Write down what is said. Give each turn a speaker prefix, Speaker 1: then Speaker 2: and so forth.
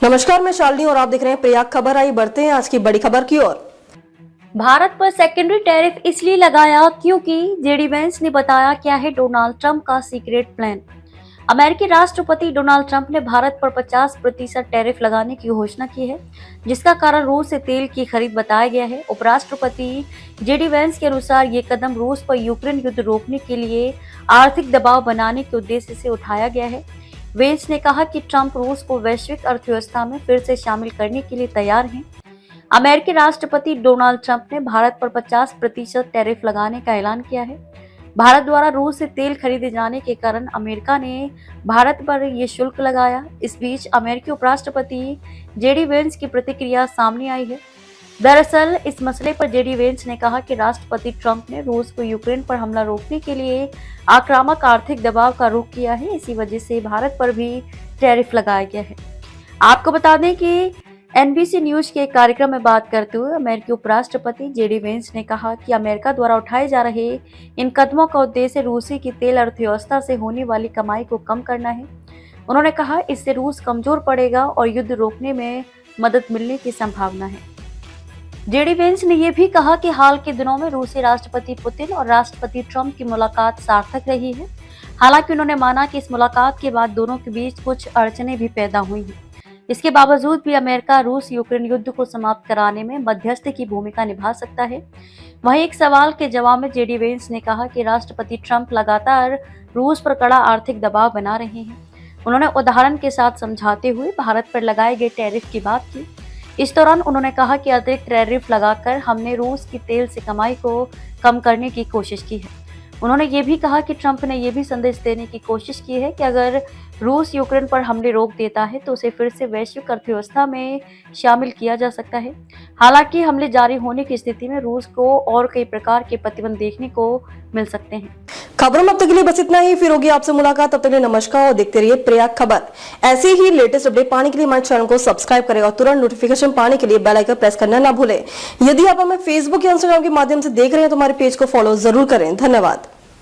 Speaker 1: नमस्कार, मैं शालिनी और आप देख रहे हैं प्रयाग खबर। आई बढ़ते हैं आज की बड़ी खबर की ओर।
Speaker 2: भारत पर सेकेंडरी टैरिफ इसलिए लगाया क्योंकि जेडी वेंस ने बताया क्या है डोनाल्ड ट्रंप का सीक्रेट प्लान। अमेरिकी राष्ट्रपति डोनाल्ड ट्रंप ने भारत पर 50% टैरिफ लगाने की घोषणा की है, जिसका कारण रूस से तेल की खरीद बताया गया है। उपराष्ट्रपति जेडी वेंस के अनुसार ये कदम रूस पर यूक्रेन युद्ध रोकने के लिए आर्थिक दबाव बनाने के उद्देश्य से उठाया गया है। वेंस ने कहा कि ट्रंप रूस को वैश्विक अर्थव्यवस्था में फिर से शामिल करने के लिए तैयार हैं। अमेरिकी राष्ट्रपति डोनाल्ड ट्रंप ने भारत पर 50% टैरिफ लगाने का ऐलान किया है। भारत द्वारा रूस से तेल खरीदे जाने के कारण अमेरिका ने भारत पर यह शुल्क लगाया। इस बीच अमेरिकी उपराष्ट्रपति जेडी वेंस की प्रतिक्रिया सामने आई है। दरअसल इस मसले पर जेडी वेंस ने कहा कि राष्ट्रपति ट्रंप ने रूस को यूक्रेन पर हमला रोकने के लिए आक्रामक आर्थिक दबाव का रुख किया है, इसी वजह से भारत पर भी टैरिफ लगाया गया है। आपको बता दें कि एनबीसी न्यूज के एक कार्यक्रम में बात करते हुए अमेरिकी उपराष्ट्रपति जेडी वेंस ने कहा कि अमेरिका द्वारा उठाए जा रहे इन कदमों का उद्देश्य रूसी की तेल अर्थव्यवस्था से होने वाली कमाई को कम करना है। उन्होंने कहा इससे रूस कमजोर पड़ेगा और युद्ध रोकने में मदद मिलने की संभावना है। जेडी वेंस ने यह भी कहा कि हाल के दिनों में रूसी राष्ट्रपति पुतिन और राष्ट्रपति ट्रंप की मुलाकात सार्थक रही है। हालांकि उन्होंने माना कि इस मुलाकात के बाद दोनों के बीच कुछ अड़चनें भी पैदा हुई हैं। इसके बावजूद भी अमेरिका रूस यूक्रेन युद्ध को समाप्त कराने में मध्यस्थ की भूमिका निभा सकता है। वहीं एक सवाल के जवाब में जेडी वेंस ने कहा कि राष्ट्रपति ट्रंप लगातार रूस पर कड़ा आर्थिक दबाव बना रहे हैं। उन्होंने उदाहरण के साथ समझाते हुए भारत पर लगाए गए टैरिफ की बात की। इस दौरान उन्होंने कहा कि अतिरिक्त टैरिफ लगाकर हमने रूस की तेल से कमाई को कम करने की कोशिश की है। उन्होंने ये भी कहा कि ट्रंप ने यह भी संदेश देने की कोशिश की है कि अगर रूस यूक्रेन पर हमले रोक देता है तो उसे फिर से वैश्विक अर्थव्यवस्था में शामिल किया जा सकता है। हालांकि हमले जारी होने की स्थिति में रूस को और कई प्रकार के प्रतिबंध देखने को मिल सकते हैं।
Speaker 1: खबरों में अब तक के लिए बस इतना ही। फिर होगी आपसे मुलाकात, तब तक के लिए नमस्कार और देखते रहिए प्रयाग खबर। ऐसे ही लेटेस्ट अपडेट पाने के लिए हमारे चैनल को सब्सक्राइब करें और तुरंत नोटिफिकेशन पाने के लिए बेल आइकन प्रेस करना ना भूलें। यदि आप हमें फेसबुक या इंस्टाग्राम के माध्यम से देख रहे हैं तो हमारे पेज को फॉलो जरूर करें। धन्यवाद।